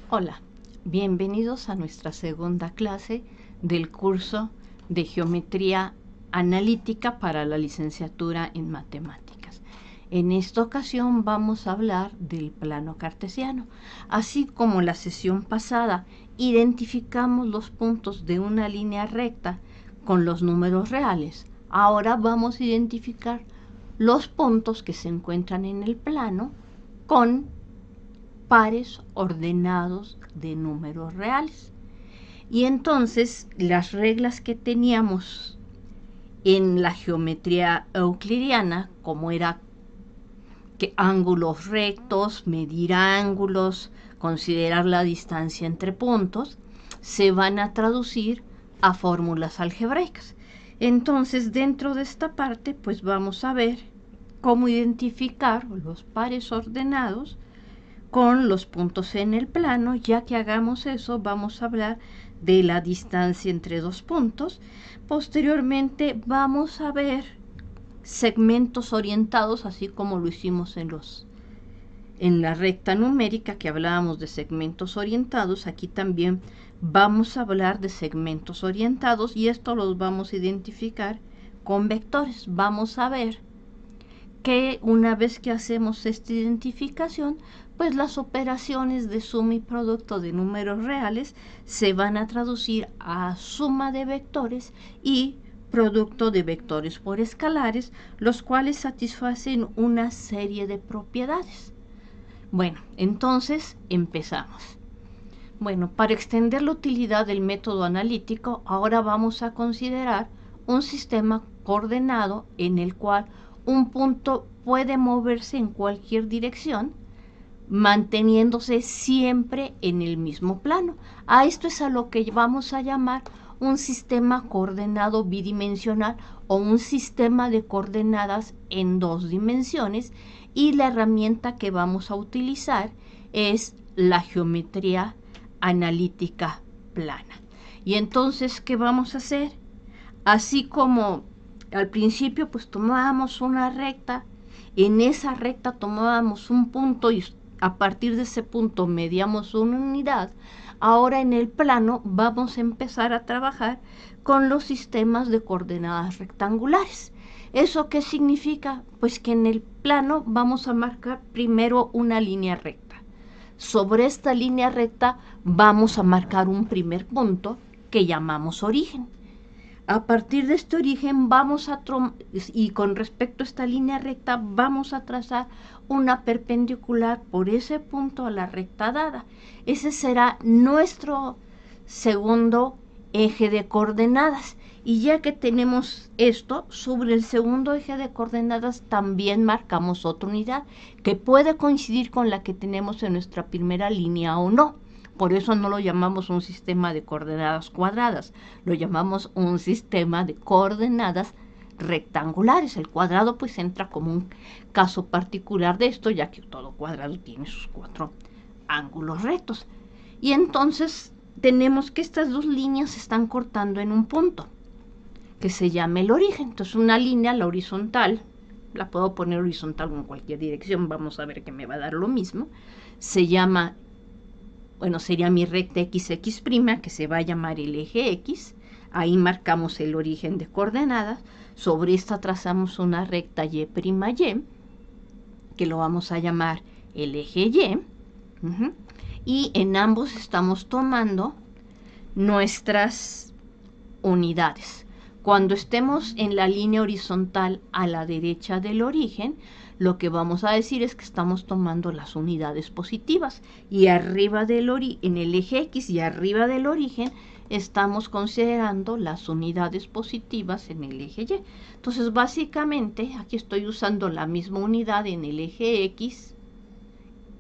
Hola, bienvenidos a nuestra segunda clase del curso de Geometría Analítica para la licenciatura en Matemáticas. En esta ocasión vamos a hablar del plano cartesiano. Así como la sesión pasada identificamos los puntos de una línea recta con los números reales, ahora vamos a identificar los puntos que se encuentran en el plano con pares ordenados de números reales. Y entonces las reglas que teníamos en la geometría euclidiana, como era que ángulos rectos, medir ángulos, considerar la distancia entre puntos, se van a traducir a fórmulas algebraicas. Entonces, dentro de esta parte, pues vamos a ver cómo identificar los pares ordenados con los puntos en el plano. Ya que hagamos eso, vamos a hablar de la distancia entre dos puntos. Posteriormente vamos a ver segmentos orientados, así como lo hicimos en la recta numérica, que hablábamos de segmentos orientados. Aquí también vamos a hablar de segmentos orientados, y esto los vamos a identificar con vectores. Vamos a ver que una vez que hacemos esta identificación, pues las operaciones de suma y producto de números reales se van a traducir a suma de vectores y producto de vectores por escalares, los cuales satisfacen una serie de propiedades. Bueno, entonces empezamos. Bueno, para extender la utilidad del método analítico, ahora vamos a considerar un sistema coordenado en el cual un punto puede moverse en cualquier dirección, manteniéndose siempre en el mismo plano. A esto es a lo que vamos a llamar un sistema coordenado bidimensional o un sistema de coordenadas en dos dimensiones, y la herramienta que vamos a utilizar es la geometría analítica plana. Y entonces, ¿qué vamos a hacer? Así como al principio pues tomábamos una recta, en esa recta tomábamos un punto y a partir de ese punto medíamos una unidad, ahora en el plano vamos a empezar a trabajar con los sistemas de coordenadas rectangulares. ¿Eso qué significa? Pues que en el plano vamos a marcar primero una línea recta. Sobre esta línea recta vamos a marcar un primer punto que llamamos origen. A partir de este origen y con respecto a esta línea recta vamos a trazar una perpendicular por ese punto a la recta dada. Ese será nuestro segundo eje de coordenadas. Y ya que tenemos esto, sobre el segundo eje de coordenadas también marcamos otra unidad que puede coincidir con la que tenemos en nuestra primera línea o no. Por eso no lo llamamos un sistema de coordenadas cuadradas, lo llamamos un sistema de coordenadas rectangulares. El cuadrado pues entra como un caso particular de esto, ya que todo cuadrado tiene sus cuatro ángulos rectos. Y entonces tenemos que estas dos líneas se están cortando en un punto que se llama el origen. Entonces una línea, la horizontal, la puedo poner horizontal en cualquier dirección, vamos a ver que me va a dar lo mismo, se llama, bueno, sería mi recta XX', que se va a llamar el eje X. Ahí marcamos el origen de coordenadas. Sobre esta trazamos una recta Y', que lo vamos a llamar el eje Y. Y en ambos estamos tomando nuestras unidades. Cuando estemos en la línea horizontal a la derecha del origen, lo que vamos a decir es que estamos tomando las unidades positivas, y arriba en el eje X y arriba del origen estamos considerando las unidades positivas en el eje Y. Entonces, básicamente, aquí estoy usando la misma unidad en el eje X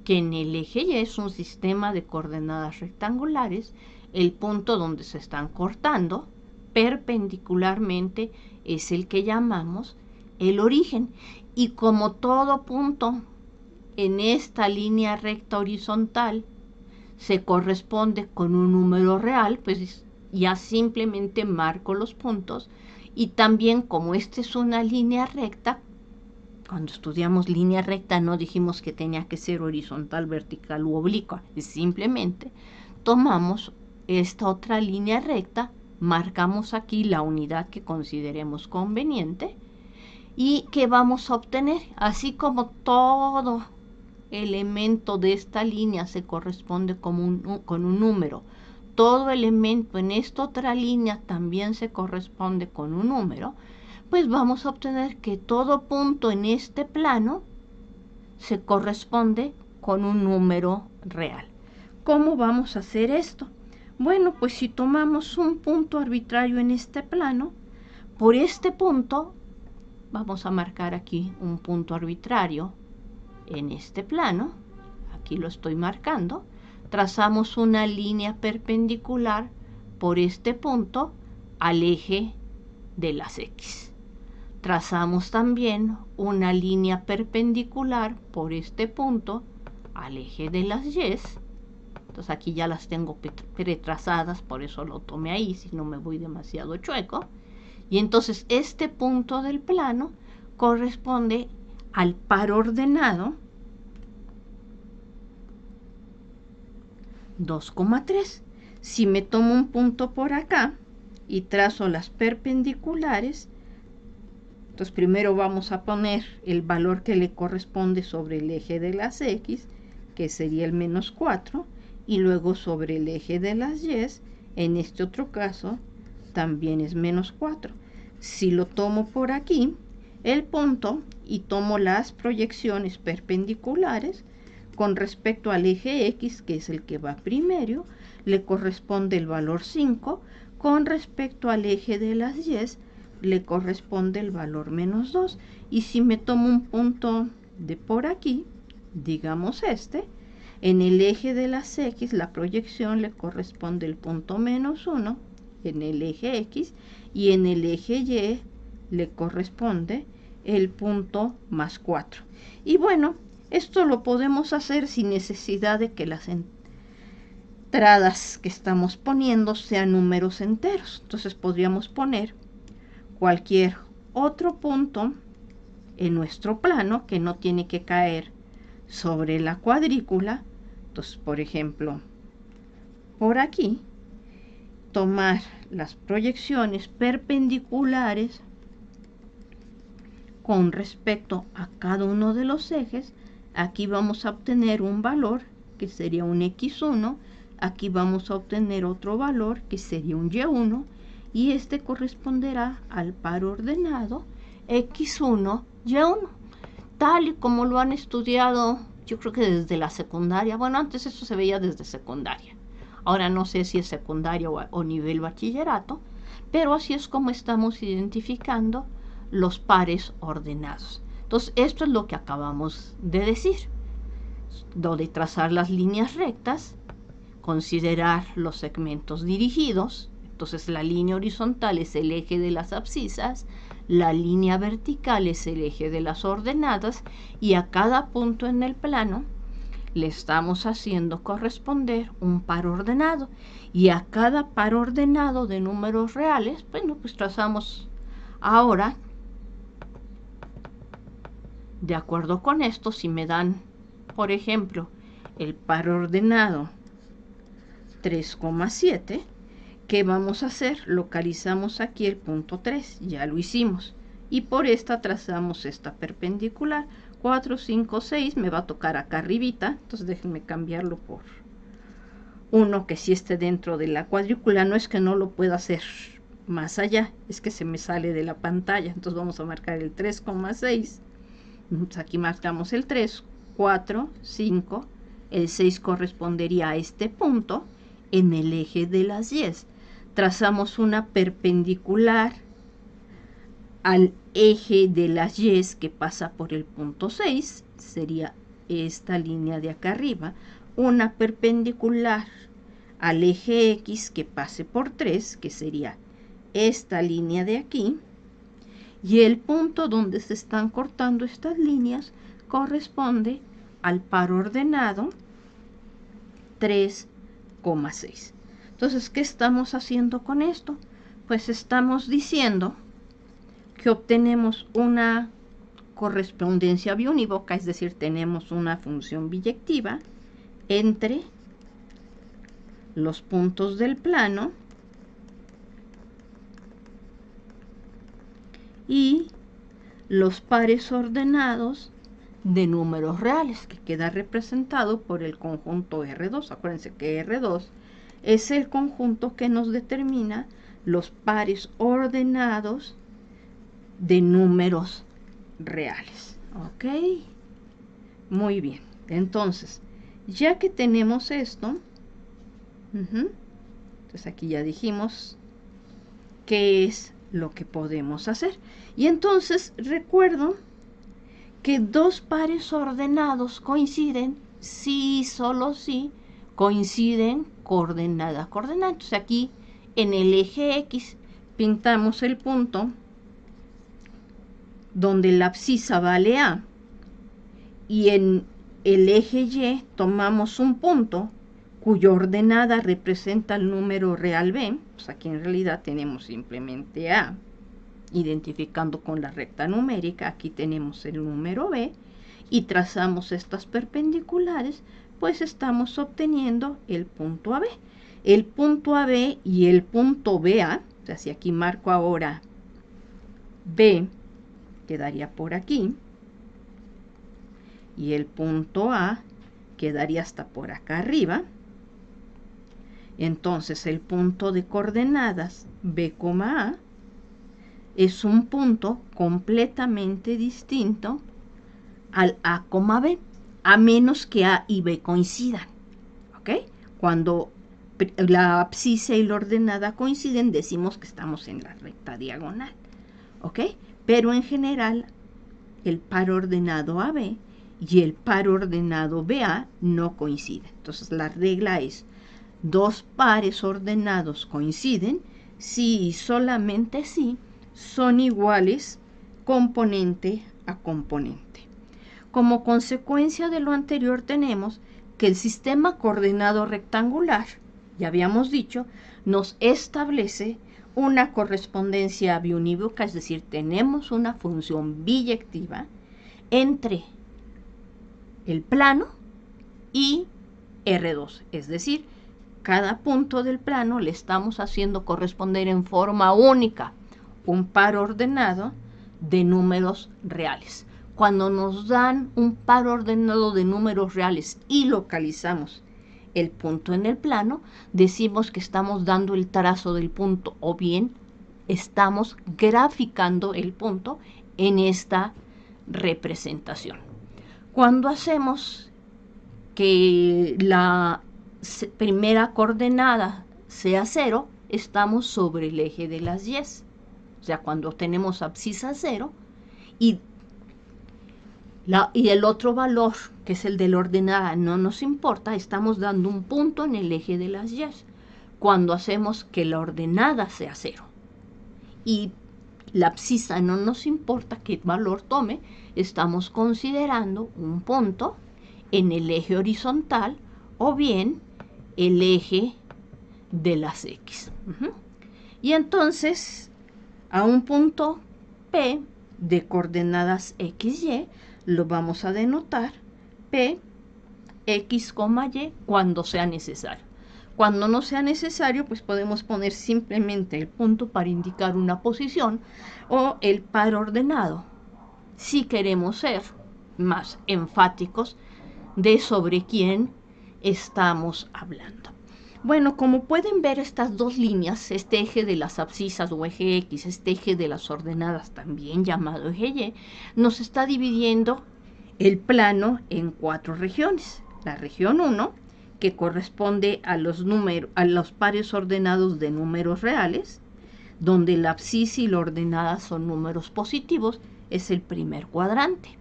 que en el eje Y. Es un sistema de coordenadas rectangulares. El punto donde se están cortando perpendicularmente es el que llamamos el origen. Y como todo punto en esta línea recta horizontal se corresponde con un número real, pues ya simplemente marco los puntos. Y también, como esta es una línea recta, Cuando estudiamos línea recta no dijimos que tenía que ser horizontal, vertical u oblicua. Simplemente tomamos esta otra línea recta, marcamos aquí la unidad que consideremos conveniente y que vamos a obtener, así como todo elemento de esta línea se corresponde con un número, todo elemento en esta otra línea también se corresponde con un número, pues vamos a obtener que todo punto en este plano se corresponde con un número real. ¿Cómo vamos a hacer esto? Bueno, pues si tomamos un punto arbitrario en este plano, por este punto, vamos a marcar aquí un punto arbitrario en este plano, aquí lo estoy marcando, trazamos una línea perpendicular por este punto al eje de las X. Trazamos también una línea perpendicular por este punto al eje de las Y. Entonces aquí ya las tengo pretrazadas, por eso lo tomé ahí, si no me voy demasiado chueco. Y entonces este punto del plano corresponde al par ordenado 2,3. Si me tomo un punto por acá y trazo las perpendiculares, entonces primero vamos a poner el valor que le corresponde sobre el eje de las X, que sería el menos 4, y luego sobre el eje de las Y, en este otro caso, también es menos 4. Si lo tomo por aquí, el punto, y tomo las proyecciones perpendiculares, con respecto al eje X, que es el que va primero, le corresponde el valor 5, con respecto al eje de las Y, le corresponde el valor menos 2. Y si me tomo un punto de por aquí, digamos este, en el eje de las X, la proyección le corresponde el punto menos 1 en el eje X, y en el eje Y le corresponde el punto más 4. Y bueno, esto lo podemos hacer sin necesidad de que las entradas que estamos poniendo sean números enteros. Entonces podríamos poner cualquier otro punto en nuestro plano que no tiene que caer sobre la cuadrícula. Entonces, por ejemplo, por aquí, tomar las proyecciones perpendiculares con respecto a cada uno de los ejes. Aquí vamos a obtener un valor que sería un X1, aquí vamos a obtener otro valor que sería un Y1, y este corresponderá al par ordenado X1, Y1, tal y como lo han estudiado, yo creo que desde la secundaria. Bueno, antes eso se veía desde secundaria, ahora no sé si es secundaria o nivel bachillerato, pero así es como estamos identificando los pares ordenados. Entonces, esto es lo que acabamos de decir, lo de trazar las líneas rectas, considerar los segmentos dirigidos. Entonces, la línea horizontal es el eje de las abscisas, la línea vertical es el eje de las ordenadas, y a cada punto en el plano le estamos haciendo corresponder un par ordenado, y a cada par ordenado de números reales, bueno, pues trazamos ahora. De acuerdo con esto, si me dan, por ejemplo, el par ordenado 3,7, ¿qué vamos a hacer? Localizamos aquí el punto 3, ya lo hicimos. Y por esta trazamos esta perpendicular. 4, 5, 6, me va a tocar acá arribita. Entonces déjenme cambiarlo por uno que sí esté dentro de la cuadrícula. No es que no lo pueda hacer más allá, es que se me sale de la pantalla. Entonces vamos a marcar el 3,6. Aquí marcamos el 3, 4, 5, el 6 correspondería a este punto en el eje de las Y. Trazamos una perpendicular al eje de las Y que pasa por el punto 6, sería esta línea de acá arriba, una perpendicular al eje X que pase por 3, que sería esta línea de aquí, y el punto donde se están cortando estas líneas corresponde al par ordenado 3,6. Entonces, ¿qué estamos haciendo con esto? Pues estamos diciendo que obtenemos una correspondencia biunívoca, es decir, tenemos una función biyectiva entre los puntos del plano y los pares ordenados de números reales, que queda representado por el conjunto R2. Acuérdense que R2 es el conjunto que nos determina los pares ordenados de números reales. ¿Ok? Muy bien. Entonces, ya que tenemos esto, entonces aquí ya dijimos qué es lo que podemos hacer. Y entonces recuerdo que dos pares ordenados coinciden si y solo si coinciden coordenada a coordenada. Entonces aquí en el eje X pintamos el punto donde la abscisa vale A, y en el eje Y tomamos un punto cuya ordenada representa el número real B. Pues aquí en realidad tenemos simplemente A, identificando con la recta numérica. Aquí tenemos el número B, y trazamos estas perpendiculares, pues estamos obteniendo el punto AB. El punto AB y el punto BA, o sea, si aquí marco ahora B, quedaría por aquí, y el punto A quedaría hasta por acá arriba. Entonces el punto de coordenadas B, A es un punto completamente distinto al A, B, a menos que A y B coincidan. ¿Ok? Cuando la abscisa y la ordenada coinciden, decimos que estamos en la recta diagonal. ¿Ok? Pero en general, el par ordenado AB y el par ordenado BA no coinciden. Entonces la regla es: dos pares ordenados coinciden si y solamente si son iguales componente a componente. Como consecuencia de lo anterior, tenemos que el sistema coordenado rectangular, ya habíamos dicho, nos establece una correspondencia biunívoca, es decir, tenemos una función biyectiva entre el plano y R2, es decir, cada punto del plano le estamos haciendo corresponder en forma única un par ordenado de números reales. Cuando nos dan un par ordenado de números reales y localizamos el punto en el plano, decimos que estamos dando el trazo del punto, o bien estamos graficando el punto en esta representación. Cuando hacemos que la primera coordenada sea 0, estamos sobre el eje de las Y. O sea, cuando tenemos abscisa 0 y el otro valor, que es el de la ordenada, no nos importa, estamos dando un punto en el eje de las Y. Cuando hacemos que la ordenada sea 0 y la abscisa no nos importa qué valor tome, estamos considerando un punto en el eje horizontal o bien el eje de las X. Y entonces, a un punto P de coordenadas X, Y, lo vamos a denotar P, X, Y, cuando sea necesario. Cuando no sea necesario, pues podemos poner simplemente el punto para indicar una posición o el par ordenado, si queremos ser más enfáticos de sobre quién estamos hablando. Bueno, como pueden ver, estas dos líneas, este eje de las abscisas o eje X, este eje de las ordenadas, también llamado eje Y, nos está dividiendo el plano en 4 regiones. La región 1, que corresponde a los pares ordenados de números reales, donde la abscisa y la ordenada son números positivos, es el primer cuadrante.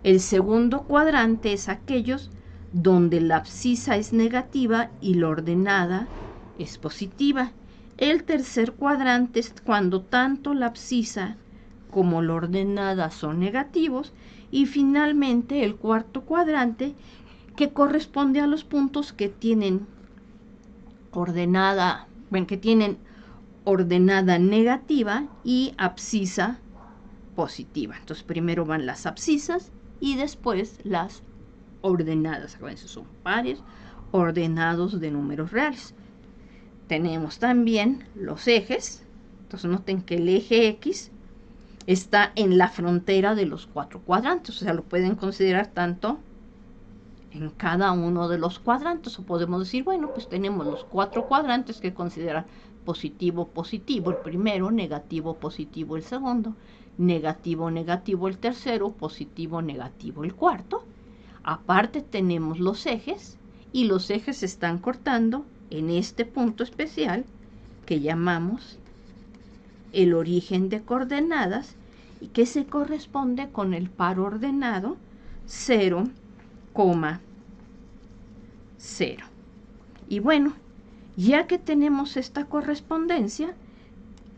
El segundo cuadrante es aquellos donde la abscisa es negativa y la ordenada es positiva. El tercer cuadrante es cuando tanto la abscisa como la ordenada son negativos. Y finalmente el cuarto cuadrante, que corresponde a los puntos que tienen ordenada negativa y abscisa positiva. Entonces primero van las abscisas y después las ordenadas. Acuérdense, son pares ordenados de números reales. Tenemos también los ejes. Entonces noten que el eje X está en la frontera de los 4 cuadrantes. O sea, lo pueden considerar tanto en cada uno de los cuadrantes. O podemos decir, bueno, pues tenemos los 4 cuadrantes que consideran positivo, positivo el primero, negativo, positivo el segundo, negativo, negativo el tercero, positivo, negativo el cuarto. Aparte tenemos los ejes, y los ejes se están cortando en este punto especial que llamamos el origen de coordenadas, y que se corresponde con el par ordenado 0, 0. Y bueno, ya que tenemos esta correspondencia,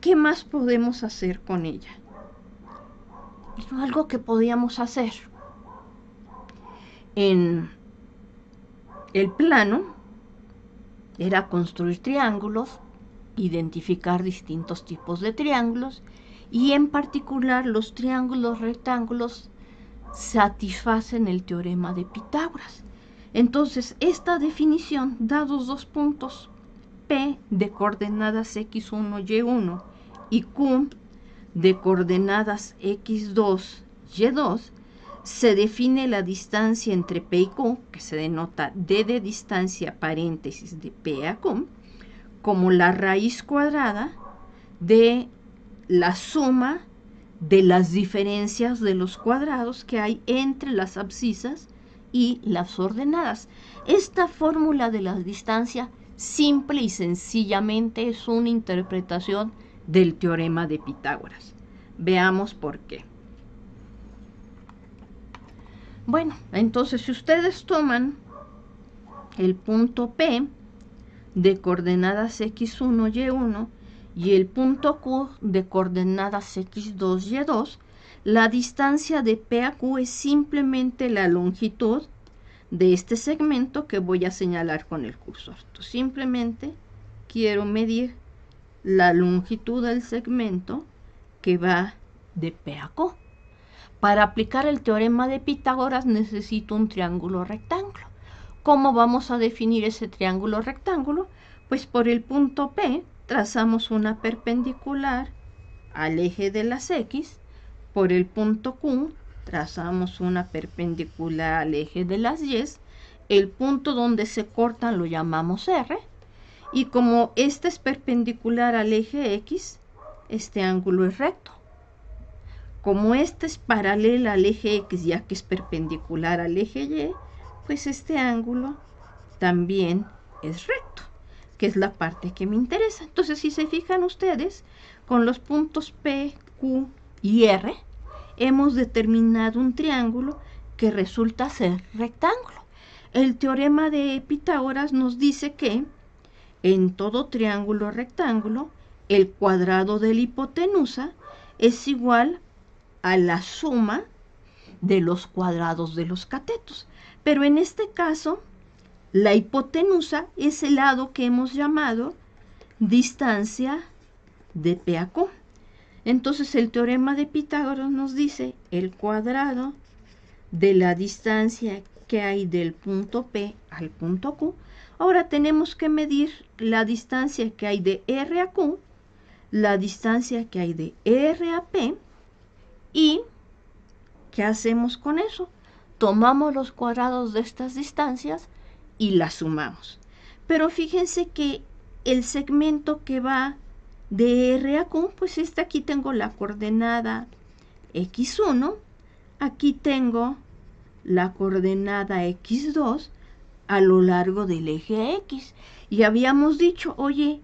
¿qué más podemos hacer con ella? Algo que podíamos hacer en el plano era construir triángulos, identificar distintos tipos de triángulos, y en particular los triángulos rectángulos satisfacen el teorema de Pitágoras. Entonces, esta definición, dados dos puntos P de coordenadas x1, y1 y Q de coordenadas x2, y2, se define la distancia entre P y Q, que se denota D de distancia paréntesis de P a Q, como la raíz cuadrada de la suma de las diferencias de los cuadrados que hay entre las abscisas y las ordenadas. Esta fórmula de la distancia simple y sencillamente es una interpretación del teorema de Pitágoras. Veamos por qué. Bueno, entonces si ustedes toman el punto P de coordenadas x1, y1 y el punto Q de coordenadas x2, y2, la distancia de P a Q es simplemente la longitud de este segmento que voy a señalar con el cursor. Entonces, simplemente quiero medir la longitud del segmento que va de P a Q. Para aplicar el teorema de Pitágoras necesito un triángulo rectángulo. ¿Cómo vamos a definir ese triángulo rectángulo? Pues por el punto P trazamos una perpendicular al eje de las X, por el punto Q trazamos una perpendicular al eje de las Y, el punto donde se cortan lo llamamos R, y como este es perpendicular al eje X, este ángulo es recto. Como este es paralelo al eje X, ya que es perpendicular al eje Y, pues este ángulo también es recto, que es la parte que me interesa. Entonces, si se fijan ustedes, con los puntos P, Q y R, hemos determinado un triángulo que resulta ser rectángulo. El teorema de Pitágoras nos dice que en todo triángulo rectángulo, el cuadrado de la hipotenusa es igual a la suma de los cuadrados de los catetos. Pero en este caso, la hipotenusa es el lado que hemos llamado distancia de P a Q. Entonces el teorema de Pitágoras nos dice el cuadrado de la distancia que hay del punto P al punto Q. Ahora tenemos que medir la distancia que hay de R a Q, la distancia que hay de R a P, y ¿qué hacemos con eso? Tomamos los cuadrados de estas distancias y las sumamos. Pero fíjense que el segmento que va de R a Q, pues aquí tengo la coordenada x1, aquí tengo la coordenada x2 a lo largo del eje X. Y habíamos dicho, oye,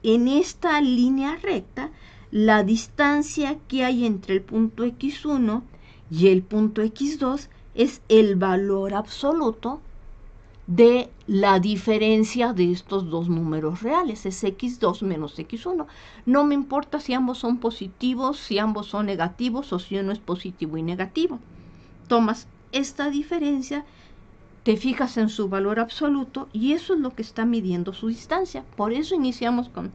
en esta línea recta, la distancia que hay entre el punto x1 y el punto x2 es el valor absoluto de la diferencia de estos dos números reales, es x2 menos x1. No me importa si ambos son positivos, si ambos son negativos o si uno es positivo y negativo. Tomas esta diferencia, te fijas en su valor absoluto y eso es lo que está midiendo su distancia. Por eso iniciamos con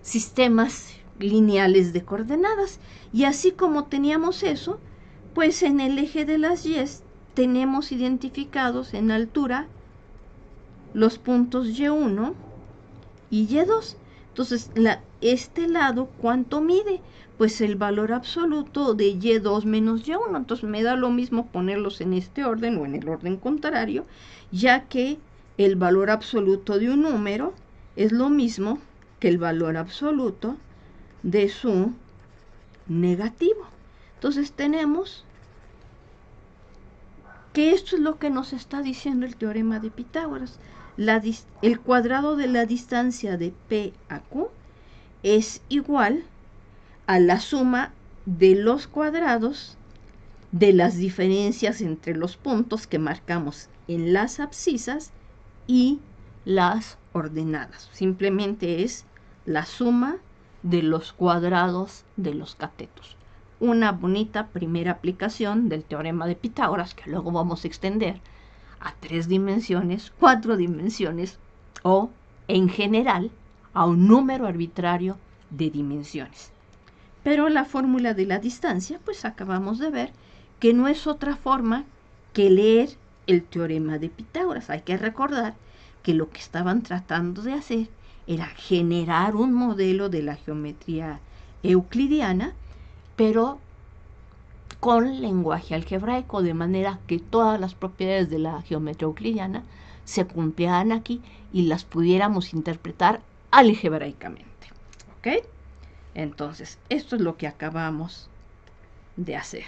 sistemas lineales de coordenadas. Y así como teníamos eso, pues en el eje de las y tenemos identificados en altura los puntos y1 y y2. Entonces, este lado, ¿cuánto mide? Pues el valor absoluto de y2 menos y1. Entonces me da lo mismo ponerlos en este orden o en el orden contrario, ya que el valor absoluto de un número es lo mismo que el valor absoluto de su negativo. Entonces tenemos que esto es lo que nos está diciendo el teorema de Pitágoras. El cuadrado de la distancia de P a Q es igual a la suma de los cuadrados de las diferencias entre los puntos que marcamos en las abscisas y las ordenadas. Simplemente es la suma de los cuadrados de los catetos. Una bonita primera aplicación del teorema de Pitágoras que luego vamos a extender a 3 dimensiones, 4 dimensiones o, en general, a un número arbitrario de dimensiones. Pero la fórmula de la distancia, pues acabamos de ver que no es otra forma que leer el teorema de Pitágoras. Hay que recordar que lo que estaban tratando de hacer era generar un modelo de la geometría euclidiana, pero con lenguaje algebraico, de manera que todas las propiedades de la geometría euclidiana se cumplieran aquí y las pudiéramos interpretar algebraicamente. ¿Ok? Entonces, esto es lo que acabamos de hacer.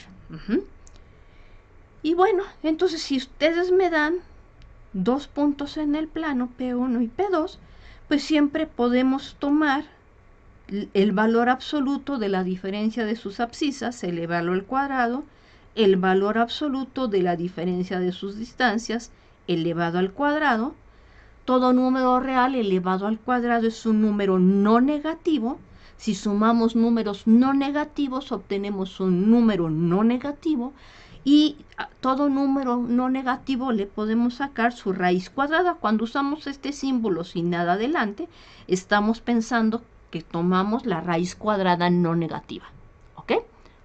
Y bueno, entonces si ustedes me dan 2 puntos en el plano, P1 y P2, pues siempre podemos tomar el valor absoluto de la diferencia de sus abscisas, elevarlo al cuadrado, el valor absoluto de la diferencia de sus distancias, elevado al cuadrado. Todo número real elevado al cuadrado es un número no negativo. Si sumamos números no negativos, obtenemos un número no negativo. Y a todo número no negativo le podemos sacar su raíz cuadrada. Cuando usamos este símbolo sin nada adelante, estamos pensando que tomamos la raíz cuadrada no negativa. ¿Ok?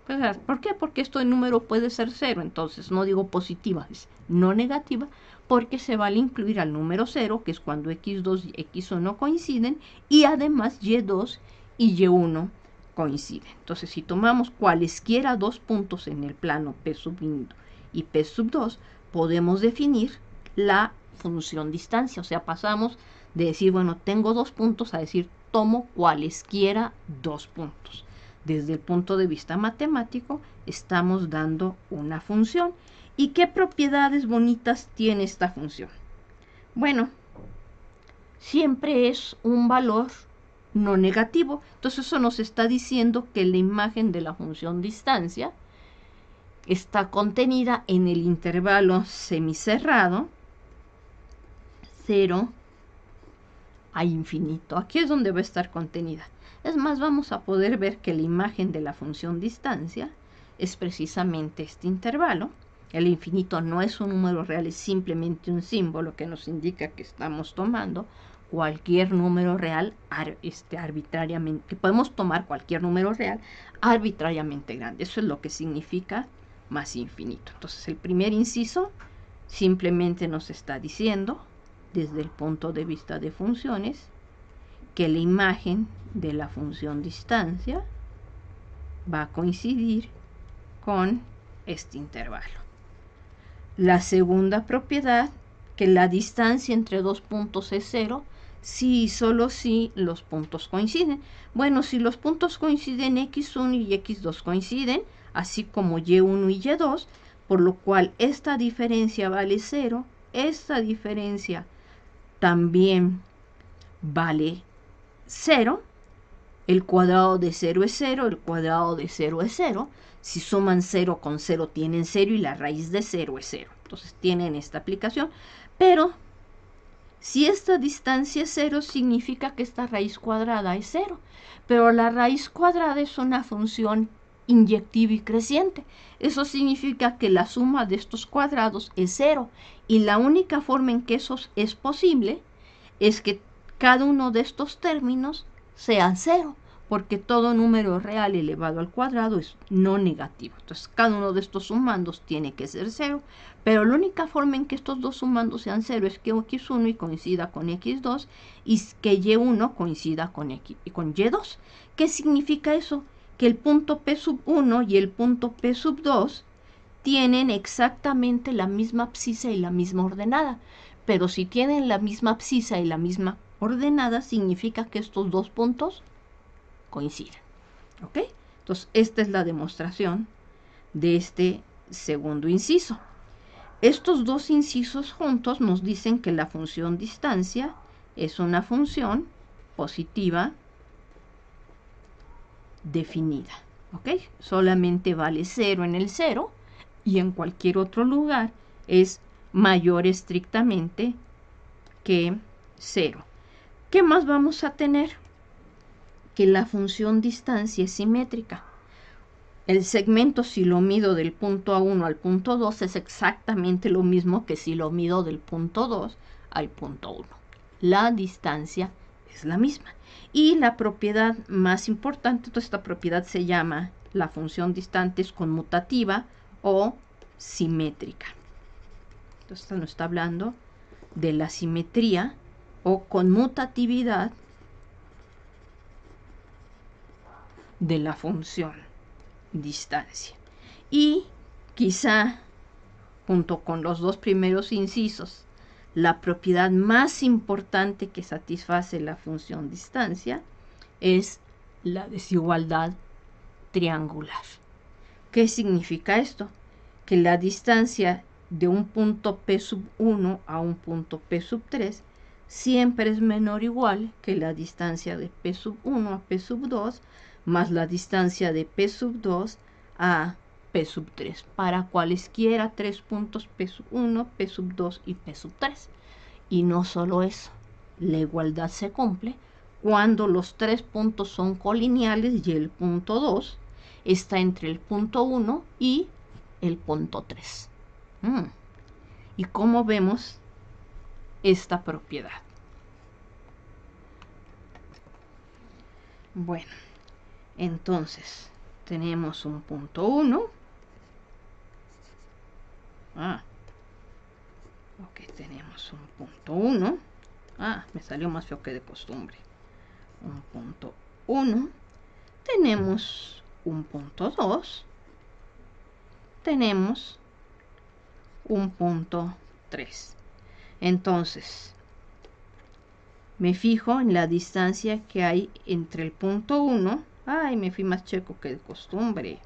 Pues, ¿por qué? Porque esto de número puede ser 0, entonces no digo positiva, es no negativa, porque se vale incluir al número 0, que es cuando x2 y x1 coinciden, y además y2 y y1 coinciden. Entonces, si tomamos cualesquiera 2 puntos en el plano P1 y P2, podemos definir la función distancia. O sea, pasamos de decir, bueno, tengo 2 puntos a decir, tomo cualesquiera 2 puntos. Desde el punto de vista matemático, estamos dando una función. ¿Y qué propiedades bonitas tiene esta función? Bueno, siempre es un valor no negativo. Entonces eso nos está diciendo que la imagen de la función distancia está contenida en el intervalo semicerrado 0 a infinito. Aquí es donde va a estar contenida. Es más, vamos a poder ver que la imagen de la función distancia es precisamente este intervalo. El infinito no es un número real, es simplemente un símbolo que nos indica que estamos tomando cualquier número real arbitrariamente, que podemos tomar cualquier número real arbitrariamente grande. Eso es lo que significa más infinito. Entonces, el primer inciso simplemente nos está diciendo, desde el punto de vista de funciones, que la imagen de la función distancia va a coincidir con este intervalo. La segunda propiedad, que la distancia entre 2 puntos es 0, si y solo si los puntos coinciden. Bueno, si los puntos coinciden, x1 y x2 coinciden, así como y1 y y2, por lo cual esta diferencia vale 0, esta diferencia también vale 0, el cuadrado de 0 es 0, el cuadrado de 0 es 0, si suman 0 con 0 tienen 0 y la raíz de 0 es 0. Entonces tienen esta aplicación, pero si esta distancia es 0, significa que esta raíz cuadrada es 0, pero la raíz cuadrada es una función inyectiva y creciente. Eso significa que la suma de estos cuadrados es 0, y la única forma en que eso es posible es que cada uno de estos términos sea 0, porque todo número real elevado al cuadrado es no negativo. Entonces, cada uno de estos sumandos tiene que ser 0, pero la única forma en que estos dos sumandos sean 0 es que x1 y coincida con x2 y que y1 coincida con y2. ¿Qué significa eso? Que el punto P sub 1 y el punto P sub 2 tienen exactamente la misma abscisa y la misma ordenada. Pero si tienen la misma abscisa y la misma ordenada, significa que estos dos puntos coinciden. ¿Ok? Entonces, esta es la demostración de este segundo inciso. Estos dos incisos juntos nos dicen que la función distancia es una función positiva definida. ¿Ok? Solamente vale 0 en el 0 y en cualquier otro lugar es mayor estrictamente que 0. ¿Qué más vamos a tener? Que la función distancia es simétrica. El segmento, si lo mido del punto A1 al punto 2, es exactamente lo mismo que si lo mido del punto 2 al punto 1. La distancia es la misma. Y la propiedad más importante, entonces esta propiedad se llama la función distante es conmutativa o simétrica. Entonces nos está hablando de la simetría o conmutatividad de la función distancia. Y quizá, junto con los dos primeros incisos, la propiedad más importante que satisface la función distancia es la desigualdad triangular. ¿Qué significa esto? Que la distancia de un punto P sub 1 a un punto P sub 3 siempre es menor o igual que la distancia de P sub 1 a P sub 2 más la distancia de P sub 2 a P sub 3 para cualesquiera tres puntos P sub 1, P sub 2 y P sub 3. Y no solo eso, la igualdad se cumple cuando los tres puntos son colineales y el punto 2 está entre el punto 1 y el punto 3. ¿Y cómo vemos esta propiedad? Bueno, entonces tenemos un punto 1. Ok, tenemos un punto 1. Me salió más feo que de costumbre. Un punto 1. Tenemos un punto 2. Tenemos un punto 3. Entonces, me fijo en la distancia que hay entre el punto 1. Me fui más checo que de costumbre.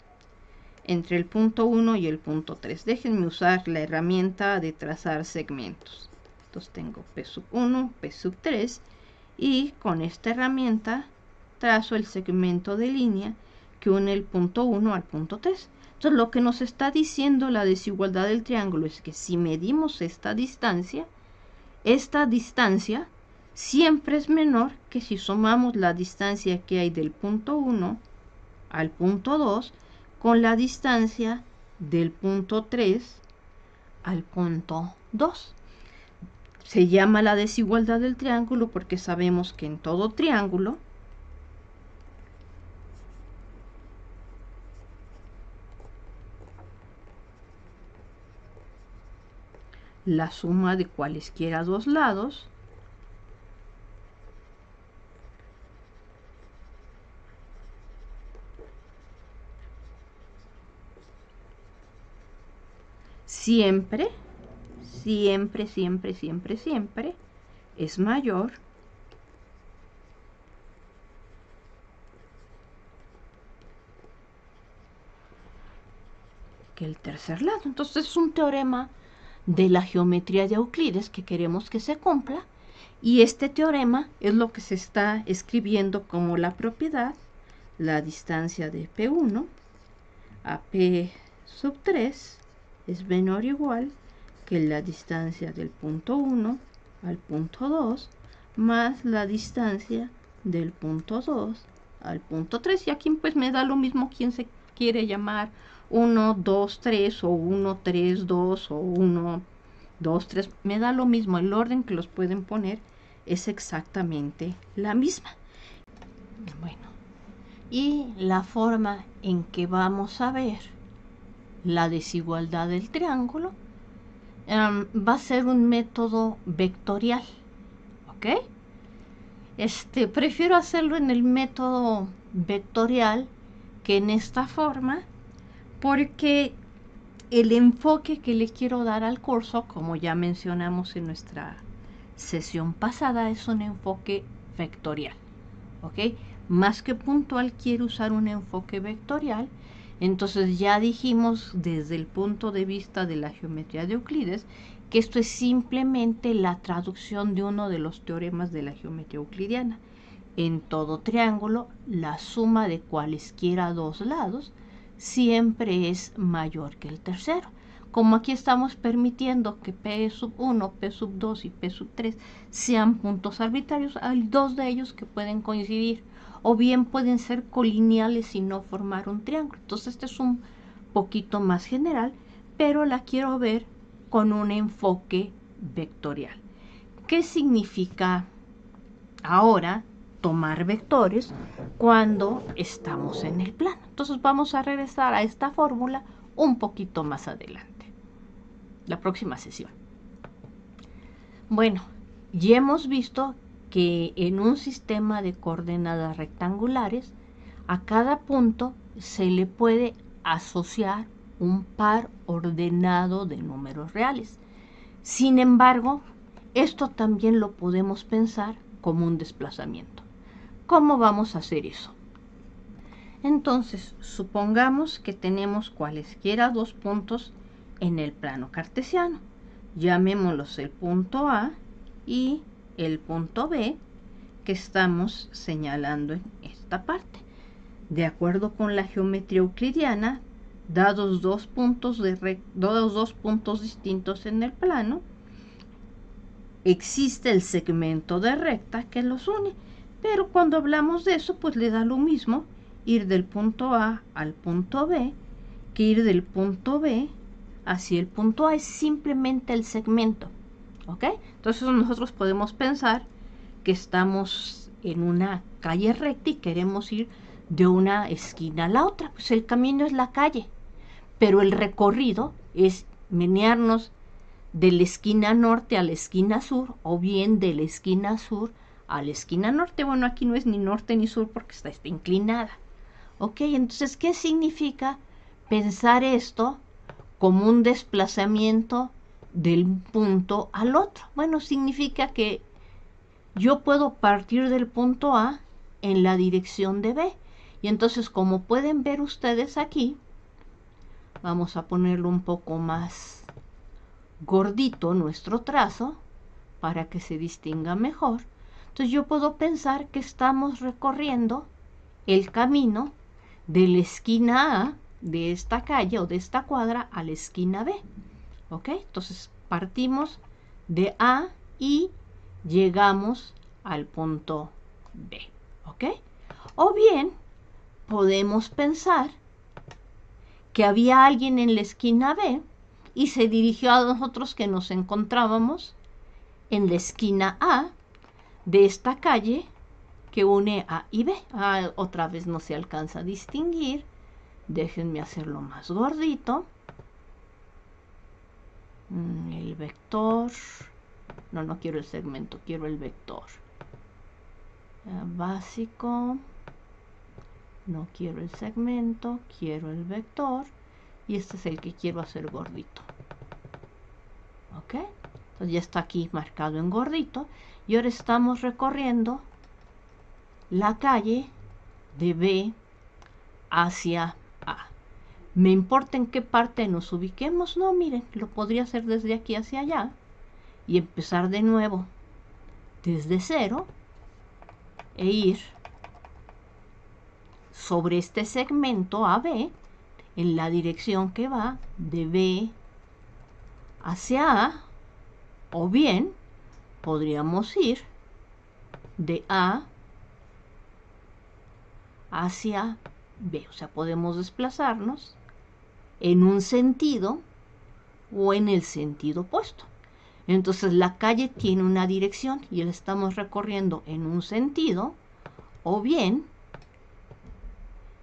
Entre el punto 1 y el punto 3. Déjenme usar la herramienta de trazar segmentos. Entonces tengo P sub 1, P sub 3 y con esta herramienta trazo el segmento de línea que une el punto 1 al punto 3. Entonces lo que nos está diciendo la desigualdad del triángulo es que si medimos esta distancia siempre es menor que si sumamos la distancia que hay del punto 1 al punto 2 con la distancia del punto 3 al punto 2. Se llama la desigualdad del triángulo porque sabemos que en todo triángulo la suma de cualesquiera dos lados siempre es mayor que el tercer lado. Entonces es un teorema de la geometría de Euclides que queremos que se cumpla, y este teorema es lo que se está escribiendo como la propiedad: la distancia de P1 a P sub 3 es menor o igual que la distancia del punto 1 al punto 2 más la distancia del punto 2 al punto 3. Y aquí pues me da lo mismo quién se quiere llamar 1, 2, 3 o 1, 3, 2 o 1, 2, 3. Me da lo mismo, el orden que los pueden poner es exactamente la misma. Bueno, y la forma en que vamos a ver la desigualdad del triángulo va a ser un método vectorial, ¿ok? Prefiero hacerlo en el método vectorial que en esta forma, porque el enfoque que le quiero dar al curso, como ya mencionamos en nuestra sesión pasada, es un enfoque vectorial, ¿ok? Más que puntual, quiero usar un enfoque vectorial. Entonces ya dijimos desde el punto de vista de la geometría de Euclides que esto es simplemente la traducción de uno de los teoremas de la geometría euclidiana. En todo triángulo, la suma de cualesquiera dos lados siempre es mayor que el tercero. Como aquí estamos permitiendo que P sub 1, P sub 2 y P sub 3 sean puntos arbitrarios, hay dos de ellos que pueden coincidir, o bien pueden ser colineales y no formar un triángulo. Entonces este es un poquito más general, pero la quiero ver con un enfoque vectorial. ¿Qué significa ahora tomar vectores cuando estamos en el plano? Entonces vamos a regresar a esta fórmula un poquito más adelante, la próxima sesión. Bueno, ya hemos visto que en un sistema de coordenadas rectangulares, a cada punto se le puede asociar un par ordenado de números reales. Sin embargo, esto también lo podemos pensar como un desplazamiento. ¿Cómo vamos a hacer eso? Entonces, supongamos que tenemos cualesquiera dos puntos en el plano cartesiano. Llamémoslos el punto A y el punto B que estamos señalando en esta parte. De acuerdo con la geometría euclidiana, dados dos puntos distintos en el plano, existe el segmento de recta que los une. Pero cuando hablamos de eso, pues le da lo mismo ir del punto A al punto B que ir del punto B hacia el punto A. Es simplemente el segmento, ¿ok? Entonces nosotros podemos pensar que estamos en una calle recta y queremos ir de una esquina a la otra. Pues el camino es la calle, pero el recorrido es menearnos de la esquina norte a la esquina sur, o bien de la esquina sur a la esquina norte. Bueno, aquí no es ni norte ni sur porque está inclinada. ¿Ok? Entonces, ¿qué significa pensar esto como un desplazamiento del punto al otro? Bueno, significa que yo puedo partir del punto A en la dirección de B. Y entonces, como pueden ver ustedes aquí, vamos a ponerlo un poco más gordito nuestro trazo para que se distinga mejor. Entonces yo puedo pensar que estamos recorriendo el camino de la esquina A de esta calle o de esta cuadra a la esquina B. ¿Ok? Entonces partimos de A y llegamos al punto B. ¿Ok? O bien podemos pensar que había alguien en la esquina B y se dirigió a nosotros que nos encontrábamos en la esquina A de esta calle que une A y B. Otra vez no se alcanza a distinguir. Déjenme hacerlo más gordito. El vector. No quiero el segmento, quiero el vector. Básico. No quiero el segmento, quiero el vector. Y este es el que quiero hacer gordito. ¿Ok? Entonces ya está aquí marcado en gordito. Y ahora estamos recorriendo la calle de B hacia A. ¿Me importa en qué parte nos ubiquemos? No, miren, lo podría hacer desde aquí hacia allá y empezar de nuevo desde cero e ir sobre este segmento AB en la dirección que va de B hacia A, o bien podríamos ir de A hacia B, o sea, podemos desplazarnos en un sentido o en el sentido opuesto. Entonces la calle tiene una dirección y la estamos recorriendo en un sentido, o bien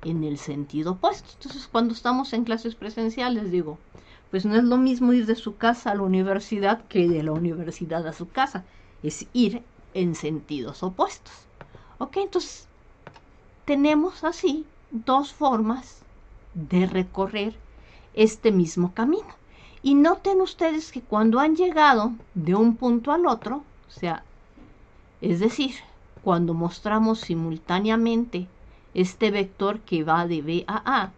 en el sentido opuesto. Entonces, cuando estamos en clases presenciales, digo, pues no es lo mismo ir de su casa a la universidad que de la universidad a su casa. Es ir en sentidos opuestos. ¿Ok? Entonces, tenemos así dos formas de recorrer este mismo camino. Y noten ustedes que cuando han llegado de un punto al otro, o sea, es decir, cuando mostramos simultáneamente este vector que va de B a A,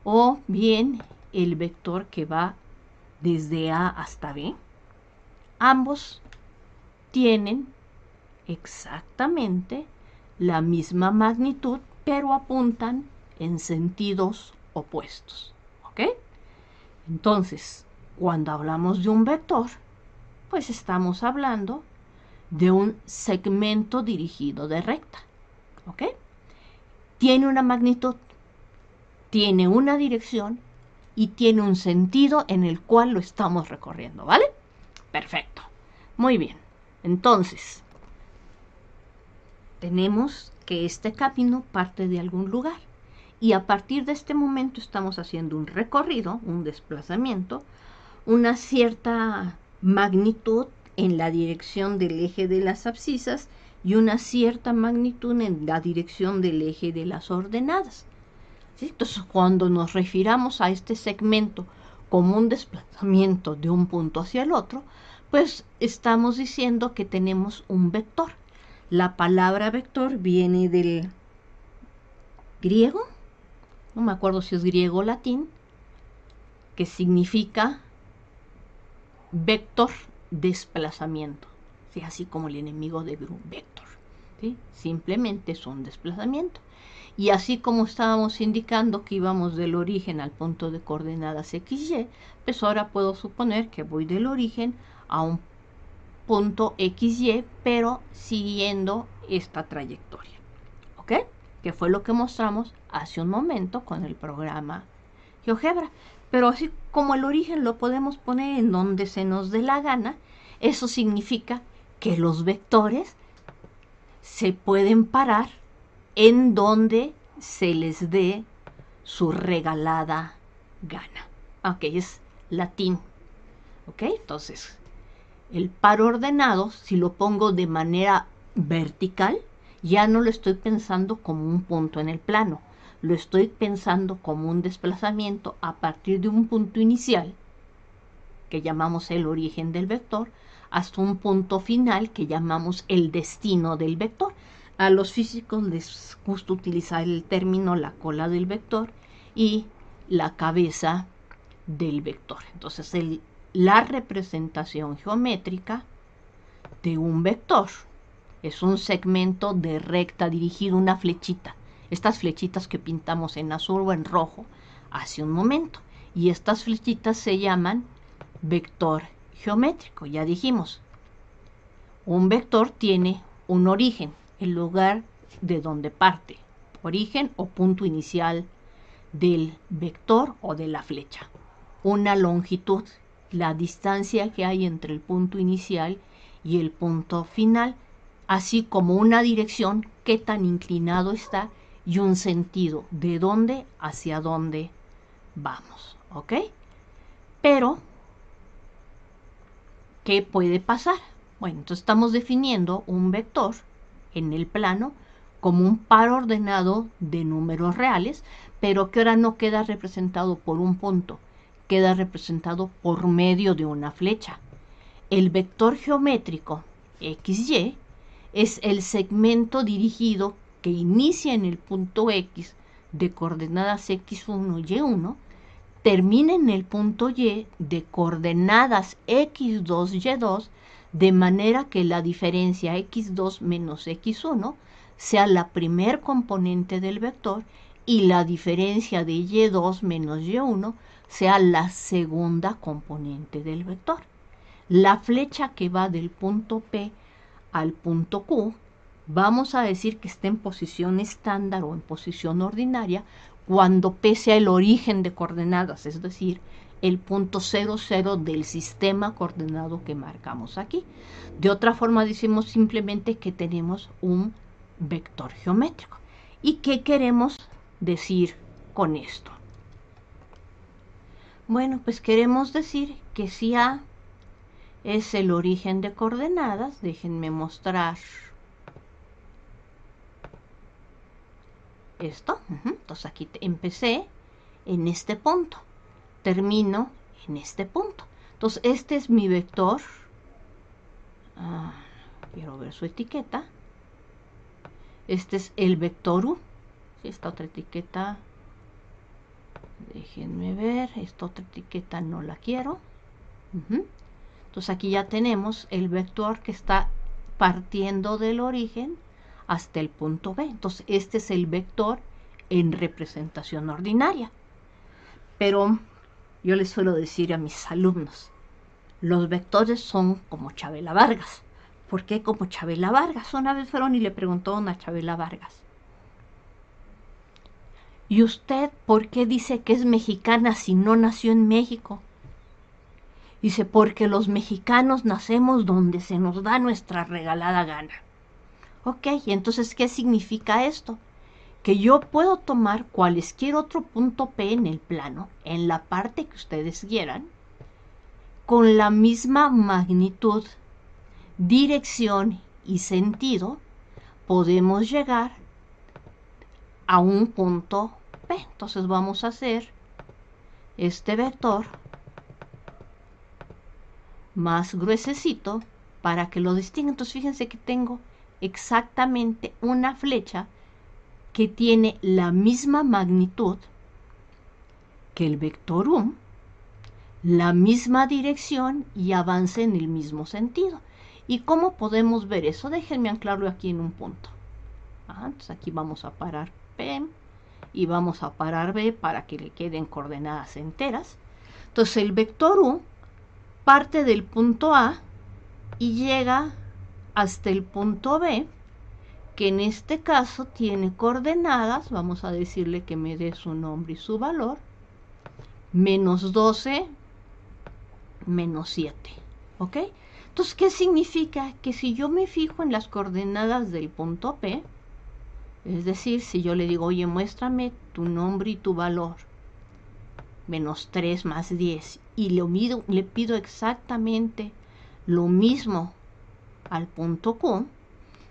o bien el vector que va desde A hasta B, ambos tienen exactamente la misma magnitud, pero apuntan en sentidos opuestos. ¿Ok? Entonces, cuando hablamos de un vector, pues estamos hablando de un segmento dirigido de recta. ¿Ok? Tiene una magnitud, tiene una dirección y tiene un sentido en el cual lo estamos recorriendo, ¿vale? Perfecto. Muy bien. Entonces, tenemos que este camino parte de algún lugar. Y a partir de este momento estamos haciendo un recorrido, un desplazamiento, una cierta magnitud en la dirección del eje de las abscisas y una cierta magnitud en la dirección del eje de las ordenadas. ¿Sí? Entonces, cuando nos refiramos a este segmento como un desplazamiento de un punto hacia el otro, pues estamos diciendo que tenemos un vector. La palabra vector viene del griego, no me acuerdo si es griego o latín, que significa vector desplazamiento, ¿sí? Así como el enemigo de vector, ¿sí? Simplemente es un desplazamiento. Y así como estábamos indicando que íbamos del origen al punto de coordenadas XY, pues ahora puedo suponer que voy del origen a un punto XY, pero siguiendo esta trayectoria. ¿Ok? Que fue lo que mostramos hace un momento con el programa GeoGebra. Pero así como el origen lo podemos poner en donde se nos dé la gana, eso significa que los vectores se pueden parar en donde se les dé su regalada gana. Ok, es latín. Ok, entonces, el par ordenado, si lo pongo de manera vertical, ya no lo estoy pensando como un punto en el plano, lo estoy pensando como un desplazamiento a partir de un punto inicial, que llamamos el origen del vector, hasta un punto final que llamamos el destino del vector. A los físicos les gusta utilizar el término la cola del vector y la cabeza del vector. Entonces, la representación geométrica de un vector es un segmento de recta dirigido, una flechita. Estas flechitas que pintamos en azul o en rojo hace un momento. Y estas flechitas se llaman vector geométrico. Ya dijimos, un vector tiene un origen, el lugar de donde parte, origen o punto inicial del vector o de la flecha. Una longitud, la distancia que hay entre el punto inicial y el punto final, así como una dirección, qué tan inclinado está, y un sentido, de dónde hacia dónde vamos. ¿Ok? Pero, ¿qué puede pasar? Bueno, entonces estamos definiendo un vector en el plano como un par ordenado de números reales, pero que ahora no queda representado por un punto, queda representado por medio de una flecha. El vector geométrico XY es el segmento dirigido que inicia en el punto X de coordenadas X1 y Y1, termina en el punto Y de coordenadas X2 y Y2, de manera que la diferencia X2 menos X1 sea la primer componente del vector y la diferencia de Y2 menos Y1 sea la segunda componente del vector. La flecha que va del punto P al punto Q, vamos a decir que está en posición estándar o en posición ordinaria cuando P sea el origen de coordenadas, es decir, el punto 0, 0 del sistema coordenado que marcamos aquí. De otra forma decimos simplemente que tenemos un vector geométrico. ¿Y qué queremos decir con esto? Bueno, pues queremos decir que si A es el origen de coordenadas, déjenme mostrar esto. Entonces aquí empecé en este punto, termino en este punto. Entonces este es mi vector. Quiero ver su etiqueta. Este es el vector U. Esta otra etiqueta, déjenme ver, esta otra etiqueta no la quiero. Entonces aquí ya tenemos el vector que está partiendo del origen hasta el punto B. Entonces este es el vector en representación ordinaria. Pero yo les suelo decir a mis alumnos, los vectores son como Chabela Vargas. ¿Por qué como Chabela Vargas? Una vez fueron y le preguntaron a Chabela Vargas, ¿y usted por qué dice que es mexicana si no nació en México? Dice, porque los mexicanos nacemos donde se nos da nuestra regalada gana. Ok, y entonces, ¿qué significa esto? Que yo puedo tomar cualquier otro punto P en el plano, en la parte que ustedes quieran, con la misma magnitud, dirección y sentido, podemos llegar a un punto P. Entonces vamos a hacer este vector más gruesecito para que lo distinga. Entonces fíjense que tengo exactamente una flecha que tiene la misma magnitud que el vector U, la misma dirección y avanza en el mismo sentido. ¿Y cómo podemos ver eso? Déjenme anclarlo aquí en un punto. Entonces aquí vamos a parar P y vamos a parar B para que le queden coordenadas enteras. Entonces el vector U parte del punto A y llega hasta el punto B, que en este caso tiene coordenadas, vamos a decirle que me dé su nombre y su valor, menos 12, menos 7, ¿ok? Entonces, ¿qué significa? Que si yo me fijo en las coordenadas del punto P, es decir, si yo le digo, oye, muéstrame tu nombre y tu valor, menos 3 más 10, y le pido exactamente lo mismo al punto Q,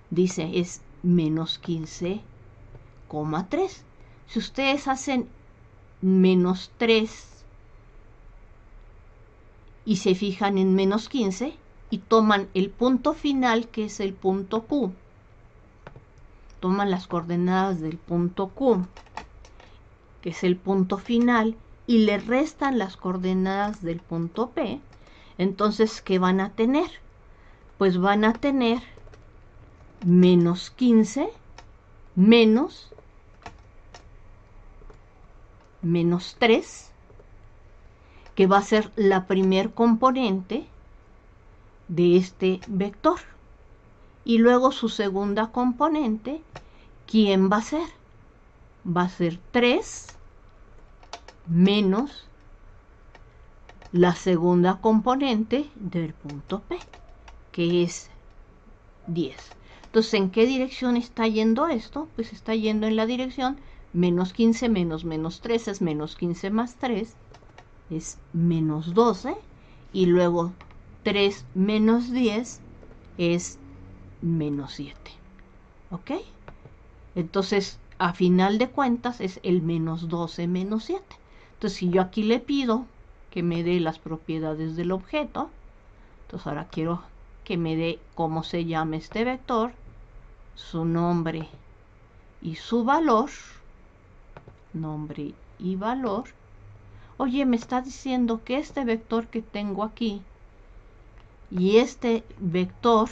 dice, es menos 15,3. Si ustedes hacen menos 3 y se fijan en menos 15 y toman el punto final, que es el punto Q, toman las coordenadas del punto Q, que es el punto final, y le restan las coordenadas del punto P, entonces, ¿qué van a tener? Pues van a tener menos 15 menos 3, que va a ser la primer componente de este vector. Y luego su segunda componente, ¿quién va a ser? Va a ser 3 menos la segunda componente del punto P, que es 10. Entonces, ¿en qué dirección está yendo esto? Pues está yendo en la dirección menos 15 menos menos 3 es menos 15 más 3, es menos 12, y luego 3 menos 10 es menos 7. ¿Ok? Entonces, a final de cuentas, es el menos 12 menos 7. Entonces, si yo aquí le pido que me dé las propiedades del objeto, entonces ahora quiero que me dé cómo se llama este vector, su nombre y su valor, nombre y valor. Oye, me está diciendo que este vector que tengo aquí y este vector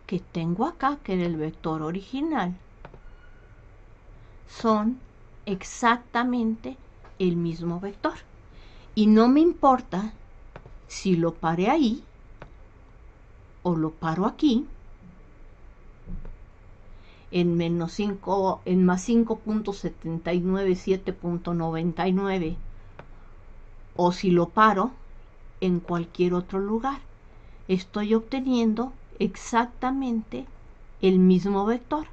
que tengo acá, que era el vector original, son exactamente el mismo vector. Y no me importa si lo paré ahí o lo paro aquí en menos 5, en más 5.79, 7.99, o si lo paro en cualquier otro lugar. Estoy obteniendo exactamente el mismo vector,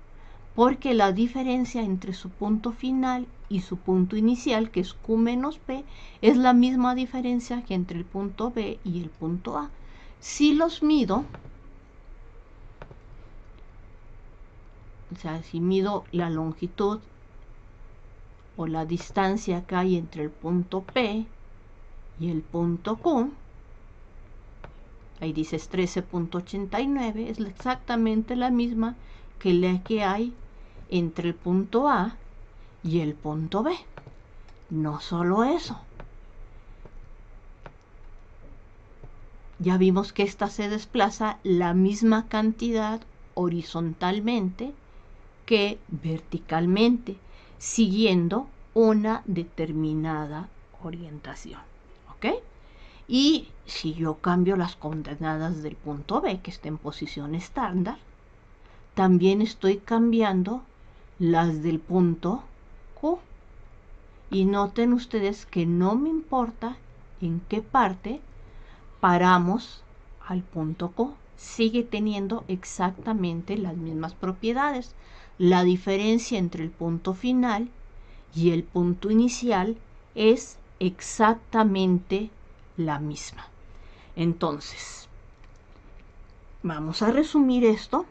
porque la diferencia entre su punto final y su punto inicial, que es Q menos P, es la misma diferencia que entre el punto B y el punto A. Si los mido, o sea, si mido la longitud o la distancia que hay entre el punto P y el punto Q, ahí dices 13.89, es exactamente la misma que la que hay entre el punto A y el punto B. No solo eso, ya vimos que esta se desplaza la misma cantidad horizontalmente que verticalmente, siguiendo una determinada orientación. ¿Ok? Y si yo cambio las coordenadas del punto B, que está en posición estándar, también estoy cambiando las del punto Q. Y noten ustedes que no me importa en qué parte paramos al punto Q, sigue teniendo exactamente las mismas propiedades. La diferencia entre el punto final y el punto inicial es exactamente la misma. Entonces, vamos a resumir esto